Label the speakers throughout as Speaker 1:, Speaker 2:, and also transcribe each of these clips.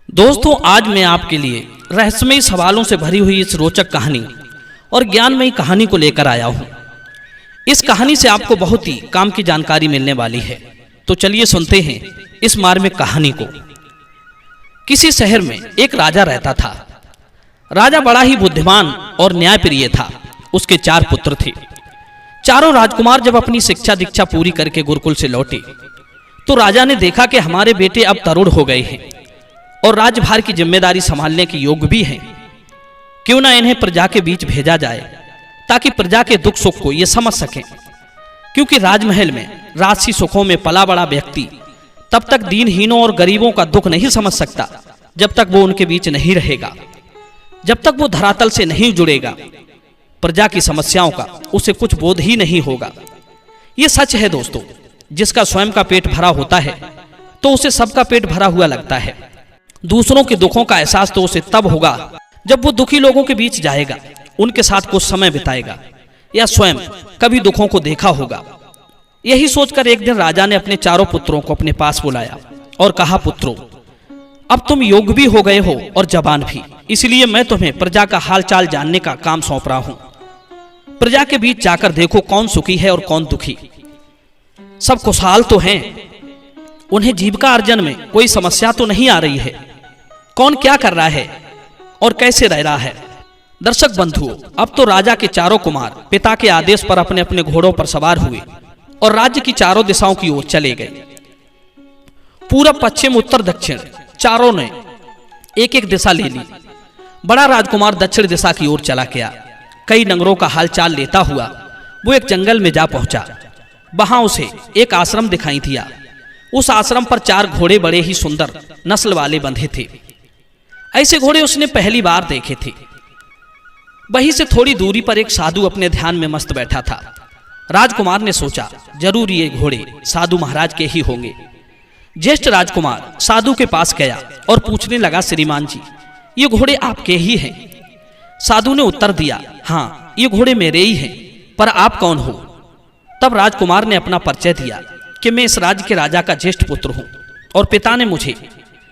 Speaker 1: दोस्तों, आज मैं आपके लिए रहस्यमयी सवालों से भरी हुई इस रोचक कहानी और ज्ञानमयी कहानी को लेकर आया हूं। इस कहानी से आपको बहुत ही काम की जानकारी मिलने वाली है। तो चलिए सुनते हैं इस मार्मिक कहानी को। किसी शहर में एक राजा रहता था। राजा बड़ा ही बुद्धिमान और न्यायप्रिय था। उसके 4 पुत्र थे। चारों राजकुमार जब अपनी शिक्षा दीक्षा पूरी करके गुरुकुल से लौटे तो राजा ने देखा कि हमारे बेटे अब तरुण हो गए हैं और राज्यभार की जिम्मेदारी संभालने के योग्य भी हैं। क्यों ना इन्हें प्रजा के बीच भेजा जाए ताकि प्रजा के दुख सुख को ये समझ सकें। क्योंकि राजमहल में राजसी सुखों में पला बड़ा व्यक्ति तब तक दीनहीनों और गरीबों का दुख नहीं समझ सकता जब तक वो उनके बीच नहीं रहेगा, जब तक वो धरातल से नहीं जुड़ेगा। प्रजा की समस्याओं का उसे कुछ बोध ही नहीं होगा। ये सच है दोस्तों। जिसका स्वयं का पेट भरा होता है तो उसे सबका पेट भरा हुआ लगता है। दूसरों के दुखों का एहसास तो उसे तब होगा जब वो दुखी लोगों के बीच जाएगा, उनके साथ कुछ समय बिताएगा या स्वयं कभी दुखों को देखा होगा। यही सोचकर एक दिन राजा ने अपने चारों पुत्रों को अपने पास बुलाया और कहा, पुत्रों, अब तुम योग्य भी हो गए हो और जवान भी, इसलिए मैं तुम्हें प्रजा का हालचाल जानने का काम सौंप रहा हूं। प्रजा के बीच जाकर देखो कौन सुखी है और कौन दुखी। सब खुशहाल तो हैं, उन्हें जीविका अर्जन में कोई समस्या तो नहीं आ रही है। कौन क्या कर रहा है और कैसे रह रहा है। दर्शक बंधुओं, अब तो राजा के चारों कुमार पिता के आदेश पर अपने अपने घोड़ों पर सवार हुए और राज्य की चारों दिशाओं की ओर चले गए। पूरब, पश्चिम, उत्तर, दक्षिण चारों ने एक एक दिशा ले ली। बड़ा राजकुमार दक्षिण दिशा की ओर चला गया। कई नगरों का हालचाल लेता हुआ वो एक जंगल में जा पहुंचा। वहां उसे एक आश्रम दिखाई दिया। उस आश्रम पर 4 घोड़े बड़े ही सुंदर नस्ल वाले बंधे थे। ऐसे घोड़े उसने पहली बार देखे थे। वहीं से थोड़ी दूरी पर एक साधु अपने ध्यान में मस्त बैठा था। राजकुमार ने सोचा, जरूर ये घोड़े साधु महाराज के ही होंगे। ज्येष्ठ राजकुमार साधु के पास गया और पूछने लगा, श्रीमान जी, ये घोड़े आपके ही हैं? साधु ने उत्तर दिया, हाँ, ये घोड़े मेरे ही हैं, पर आप कौन हो? तब राजकुमार ने अपना परिचय दिया कि मैं इस राज्य के राजा का ज्येष्ठ पुत्र हूं और पिता ने मुझे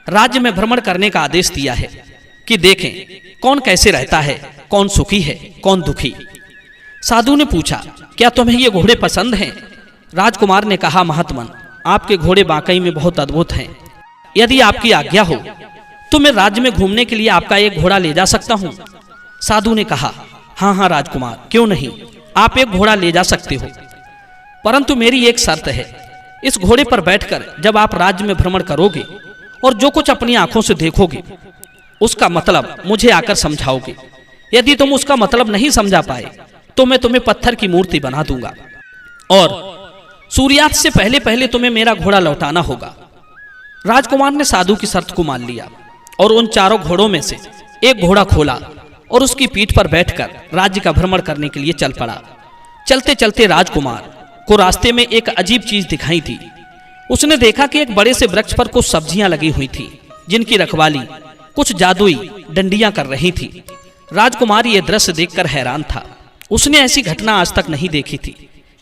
Speaker 1: राज्य में भ्रमण करने का आदेश दिया है कि देखें कौन कैसे रहता है, कौन सुखी है, कौन दुखी। साधु ने पूछा, क्या तुम्हें ये घोड़े पसंद हैं? राजकुमार ने कहा, महात्मन, आपके घोड़े वाकई में बहुत अद्भुत हैं। यदि आपकी आज्ञा हो तो मैं राज्य में घूमने के लिए आपका एक घोड़ा ले जा सकता हूं। साधु ने कहा, हाँ हाँ राजकुमार, क्यों नहीं, आप एक घोड़ा ले जा सकते हो, परंतु मेरी एक शर्त है। इस घोड़े पर बैठकर जब आप राज्य में भ्रमण करोगे और जो कुछ अपनी आंखों से देखोगे उसका मतलब मुझे आकर समझाओगे। यदि तुम उसका मतलब नहीं समझा पाए तो मैं तुम्हें पत्थर की मूर्ति बना दूंगा और सूर्यास्त से पहले पहले तुम्हें मेरा घोड़ा लौटाना होगा। राजकुमार ने साधु की शर्त को मान लिया और उन 4 घोड़ों में से एक घोड़ा खोला और उसकी पीठ पर बैठकर राज्य का भ्रमण करने के लिए चल पड़ा। चलते चलते राजकुमार को रास्ते में एक अजीब चीज दिखाई थी। उसने देखा कि एक बड़े से वृक्ष पर कुछ सब्जियां लगी हुई थी जिनकी रखवाली कुछ जादुई डंडियां कर रही थी। राजकुमार ये दृश्य देखकर हैरान था। उसने ऐसी घटना आज तक नहीं देखी थी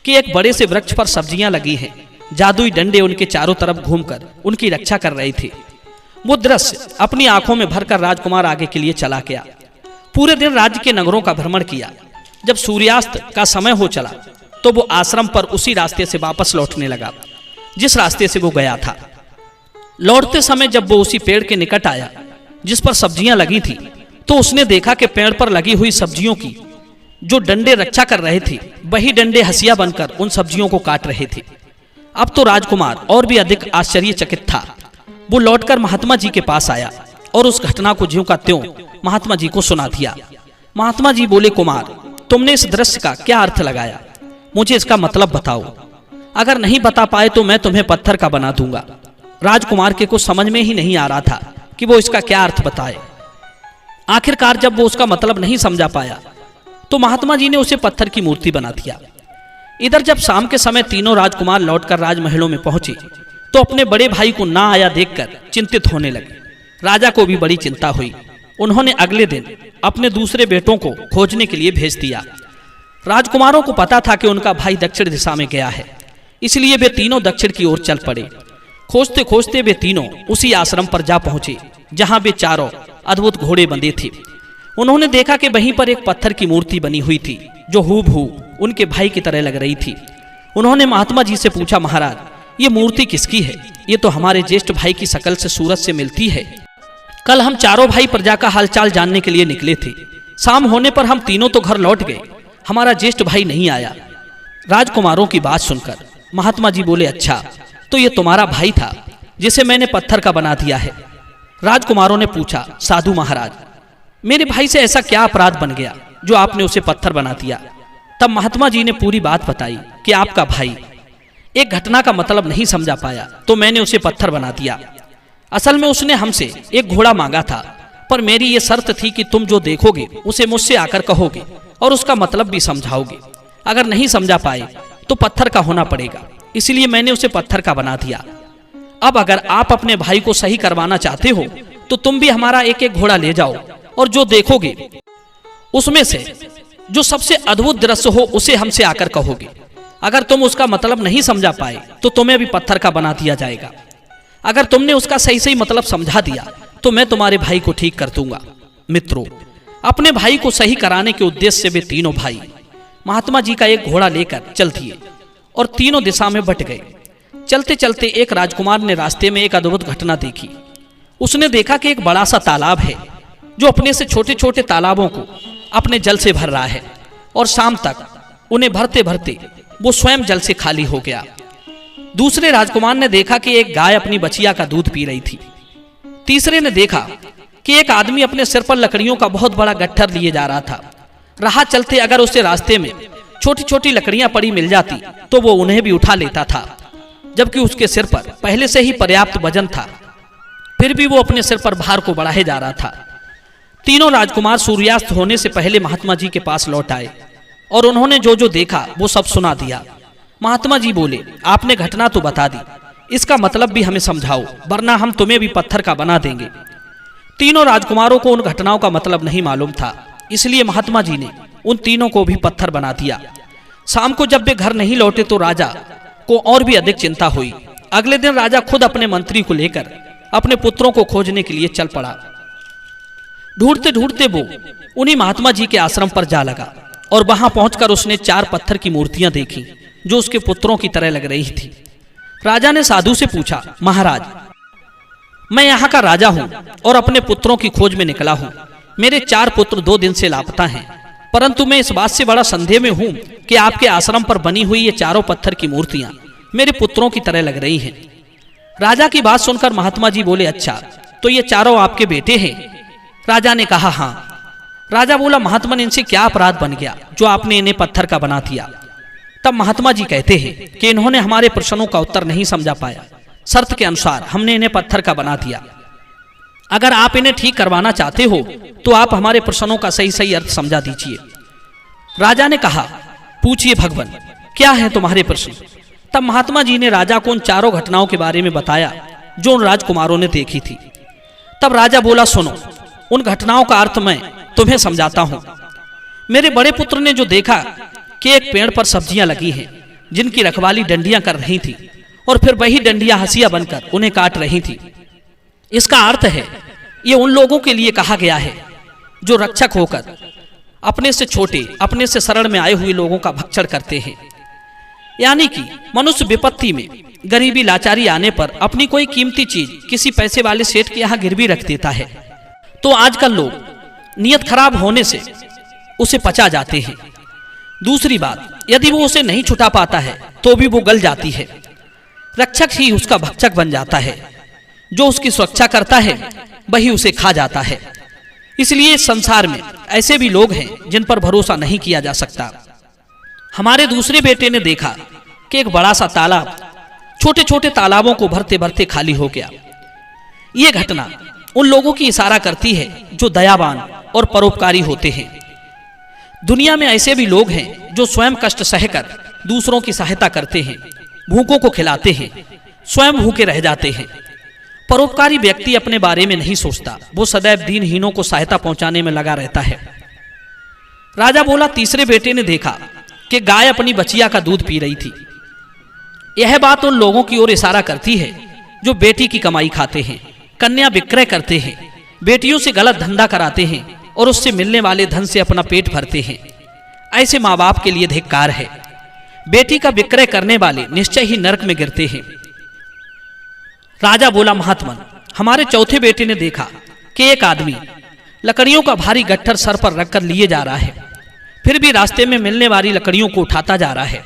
Speaker 1: कि एक बड़े से वृक्ष पर सब्जियां लगी हैं, जादुई डंडे उनके चारों तरफ घूमकर उनकी रक्षा कर रहे थे। वो दृश्य अपनी आंखों में भरकर राजकुमार आगे के लिए चला गया। पूरे दिन राज्य के नगरों का भ्रमण किया। जब सूर्यास्त का समय हो चला तो वो आश्रम पर उसी रास्ते से वापस लौटने लगा जिस रास्ते से वो गया था। लौटते समय जब वो उसी पेड़ के निकट आया जिस पर सब्जियां लगी थी तो उसने देखा कि पेड़ पर लगी हुई सब्जियों की जो डंडे रक्षा कर रहे थे वही डंडे हंसिया बनकर उन सब्जियों को काट रहे थे। अब तो राजकुमार और भी अधिक आश्चर्यचकित था। वो लौटकर महात्मा जी के पास आया और उस घटना को ज्यों का त्यों महात्मा जी को सुना दिया। महात्मा जी बोले, कुमार, तुमने इस दृश्य का क्या अर्थ लगाया? मुझे इसका मतलब बताओ। अगर नहीं बता पाए तो मैं तुम्हें पत्थर का बना दूंगा। राजकुमार के कुछ समझ में ही नहीं आ रहा था कि वो इसका क्या अर्थ बताए। आखिरकार जब वो उसका मतलब नहीं समझा पाया तो महात्मा जी ने उसे पत्थर की मूर्ति बना दिया। इधर जब शाम के समय तीनों राजकुमार लौटकर राजमहलों में पहुंचे तो अपने बड़े भाई को ना आया देखकर चिंतित होने लगे। राजा को भी बड़ी चिंता हुई। उन्होंने अगले दिन अपने दूसरे बेटों को खोजने के लिए भेज दिया। राजकुमारों को पता था कि उनका भाई दक्षिण दिशा में गया है, इसलिए वे तीनों दक्षिण की ओर चल पड़े। खोजते खोजते वे तीनों उसी आश्रम पर जा पहुंचे जहां वे चारों अद्भुत घोड़े बंधे थे। उन्होंने देखा कि वहीं पर एक पत्थर की मूर्ति बनी हुई थी जो हूबहू उनके भाई की तरह लग रही थी। उन्होंने महात्मा जी से पूछा, महाराज ये मूर्ति किसकी है? ये तो हमारे ज्येष्ठ भाई की शकल से सूरज से मिलती है। कल हम चारों भाई प्रजा का हालचाल जानने के लिए निकले थे। शाम होने पर हम तीनों तो घर लौट गए, हमारा ज्येष्ठ भाई नहीं आया। राजकुमारों की बात सुनकर महात्मा जी बोले, अच्छा तो ये तुम्हारा भाई था जिसे मैंने पत्थर का बना दिया है। राजकुमारों ने पूछा, साधु महाराज मेरे भाई से ऐसा क्या अपराध बन गया जो आपने उसे पत्थर बना दिया? तब महात्मा जी ने पूरी बात बताई कि आपका भाई एक घटना का मतलब नहीं समझा पाया तो मैंने उसे पत्थर बना दिया। असल में उसने हमसे एक घोड़ा मांगा था, पर मेरी ये शर्त थी कि तुम जो देखोगे उसे मुझसे आकर कहोगे और उसका मतलब भी समझाओगे। अगर नहीं समझा पाए तो पत्थर का होना पड़ेगा, इसलिए मैंने उसे पत्थर का बना दिया। अब अगर आप अपने भाई को सही करवाना चाहते हो तो तुम भी हमारा एक एक घोड़ा ले जाओ और जो देखोगे उसमें से जो सबसे अद्भुत दृश्य हो उसे हमसे आकर कहोगे। अगर तुम उसका मतलब नहीं समझा पाए तो तुम्हें भी पत्थर का बना दिया जाएगा। अगर तुमने उसका सही सही मतलब समझा दिया तो मैं तुम्हारे भाई को ठीक कर दूंगा। मित्रों, अपने भाई को सही कराने के उद्देश्य से वे तीनों भाई महात्मा जी का एक घोड़ा लेकर चल दिए और तीनों दिशा में बट गए। चलते चलते एक राजकुमार ने रास्ते में एक अद्भुत घटना देखी। उसने देखा कि एक बड़ा सा तालाब है जो अपने से छोटे छोटे तालाबों को अपने जल से भर रहा है और शाम तक उन्हें भरते भरते वो स्वयं जल से खाली हो गया। दूसरे राजकुमार ने देखा कि एक गाय अपनी बछिया का दूध पी रही थी। तीसरे ने देखा कि एक आदमी अपने सिर पर लकड़ियों का बहुत बड़ा गट्ठर लिए जा रहा था। राह चलते अगर उसे रास्ते में छोटी छोटी लकड़ियां पड़ी मिल जाती तो वो उन्हें भी उठा लेता था, जबकि उसके सिर पर पहले से ही पर्याप्त वजन था, फिर भी वो अपने सिर पर भार को बढ़ाए जा रहा था। तीनों राजकुमार सूर्यास्त होने से पहले महात्मा जी के पास लौट आए और उन्होंने जो जो देखा वो सब सुना दिया। महात्मा जी बोले, आपने घटना तो बता दी, इसका मतलब भी हमें समझाओ, वरना हम तुम्हें भी पत्थर का बना देंगे। तीनों राजकुमारों को उन घटनाओं का मतलब नहीं मालूम था, इसलिए महात्मा जी ने उन तीनों को भी पत्थर बना दिया। शाम को जब वे घर नहीं लौटे तो राजा को और भी अधिक चिंता हुई। अगले दिन राजा खुद अपने मंत्री को लेकर अपने पुत्रों को खोजने के लिए चल पड़ा। ढूंढते ढूंढते वो उन्हीं महात्मा जी के आश्रम पर जा लगा और वहां पहुंचकर उसने 4 पत्थर की मूर्तियां देखी जो उसके पुत्रों की तरह लग रही थी। राजा ने साधु से पूछा, महाराज मैं यहाँ का राजा हूँ और अपने पुत्रों की खोज में निकला हूँ। मेरे 4 पुत्र 2 दिन से लापता हैं, परंतु मैं इस बात से बड़ा संदेह में हूँ कि आपके आश्रम पर बनी हुई ये 4 पत्थर की मूर्तियां मेरे पुत्रों की तरह लग रही हैं। राजा की बात सुनकर महात्मा जी बोले, अच्छा तो ये 4 आपके बेटे हैं? राजा ने कहा, हाँ। राजा बोला, महात्मन इनसे क्या अपराध बन गया जो आपने इन्हें पत्थर का बना दिया? तब महात्मा जी कहते हैं कि इन्होंने हमारे प्रश्नों का उत्तर नहीं समझा पाया, शर्त के अनुसार हमने इन्हें पत्थर का बना दिया। अगर आप इन्हें ठीक करवाना चाहते हो तो आप हमारे प्रश्नों का सही सही अर्थ समझा दीजिए। राजा ने कहा, पूछिए भगवान, क्या है तुम्हारे प्रश्न? तब महात्मा जी ने राजा को उन 4 घटनाओं के बारे में बताया जो उन राजकुमारों ने देखी थी। तब राजा बोला, सुनो, उन घटनाओं का अर्थ मैं तुम्हें समझाता हूं। मेरे बड़े पुत्र ने जो देखा कि एक पेड़ पर सब्जियां लगी हैं जिनकी रखवाली डंडियां कर रही थी और फिर वही डंडियां हंसिया बनकर उन्हें काट रही थी। इसका अर्थ है ये उन लोगों के लिए कहा गया है जो रक्षक होकर अपने से छोटे, अपने से शरण में आए हुए लोगों का भक्षण करते हैं। यानी कि मनुष्य विपत्ति में, गरीबी लाचारी आने पर अपनी कोई कीमती चीज किसी पैसे वाले सेठ के यहाँ गिरवी रख देता है तो आजकल लोग नियत खराब होने से उसे पचा जाते हैं। दूसरी बात, यदि वो उसे नहीं छुटा पाता है तो भी वो गल जाती है। रक्षक ही उसका भक्षक बन जाता है, जो उसकी सुरक्षा करता है वही उसे खा जाता है। इसलिए इस संसार में ऐसे भी लोग हैं जिन पर भरोसा नहीं किया जा सकता। हमारे दूसरे बेटे ने देखा कि एक बड़ा सा तालाब छोटे छोटे तालाबों को भरते भरते खाली हो गया। ये घटना उन लोगों की इशारा करती है जो दयावान और परोपकारी होते हैं। दुनिया में ऐसे भी लोग हैं जो स्वयं कष्ट सहकर दूसरों की सहायता करते हैं, भूखों को खिलाते हैं, स्वयं भूखे रह जाते हैं। परोपकारी व्यक्ति अपने बारे में नहीं सोचता, वो सदैव दीनहीनों को सहायता पहुंचाने में लगा रहता है। राजा बोला, तीसरे बेटे ने देखा कि गाय अपनी बछिया का दूध पी रही थी। यह बात उन लोगों की ओर इशारा करती है जो बेटी की कमाई खाते हैं, कन्या विक्रय करते हैं, बेटियों से गलत धंधा कराते हैं और उससे मिलने वाले धन से अपना पेट भरते हैं। ऐसे माँ बाप के लिए धिक्कार है। बेटी का विक्रय करने वाले निश्चय ही नरक में गिरते हैं। राजा बोला, महात्मन, हमारे चौथे बेटे ने देखा कि एक आदमी लकड़ियों का भारी गट्ठर सर पर रखकर लिए जा रहा है, फिर भी रास्ते में मिलने वाली लकड़ियों को उठाता जा रहा है।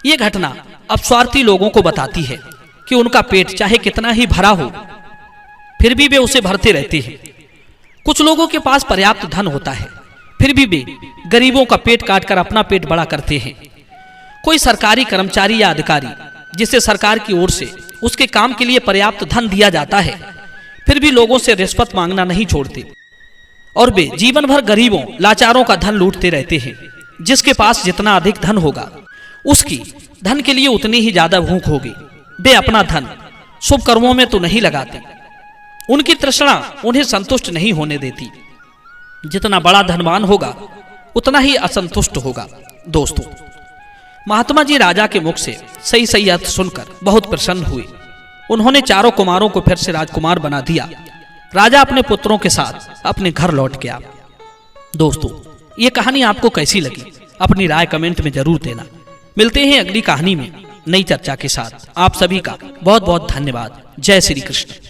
Speaker 1: यह घटना अपस्वार्थी लोगों को बताती है कि उनका पेट चाहे कितना ही भरा हो, फिर भी वे उसे भरते रहते हैं। कुछ लोगों के पास पर्याप्त धन होता है, फिर भी वे गरीबों का पेट काटकर अपना पेट बड़ा करते हैं। कोई सरकारी कर्मचारी या अधिकारी जिसे सरकार की ओर से उसके काम के लिए पर्याप्त धन दिया जाता है, फिर भी लोगों से रिश्वत मांगना नहीं छोड़ते और वे जीवन भर गरीबों लाचारों का धन लूटते रहते हैं। जिसके पास जितना अधिक धन होगा, उसकी धन के लिए उतनी ही ज्यादा भूख होगी। वे अपना धन शुभ कर्मों में तो नहीं लगाते, उनकी तृष्णा उन्हें संतुष्ट नहीं होने देती। जितना बड़ा धनवान होगा उतना ही असंतुष्ट होगा। दोस्तों, महात्मा जी राजा के मुख से सही सही अर्थ सुनकर बहुत प्रसन्न हुए। उन्होंने चारों कुमारों को फिर से राजकुमार बना दिया। राजा अपने पुत्रों के साथ अपने घर लौट गया। दोस्तों, ये कहानी आपको कैसी लगी? अपनी राय कमेंट में जरूर देना। मिलते हैं अगली कहानी में नई चर्चा के साथ। आप सभी का बहुत बहुत धन्यवाद। जय श्री कृष्ण।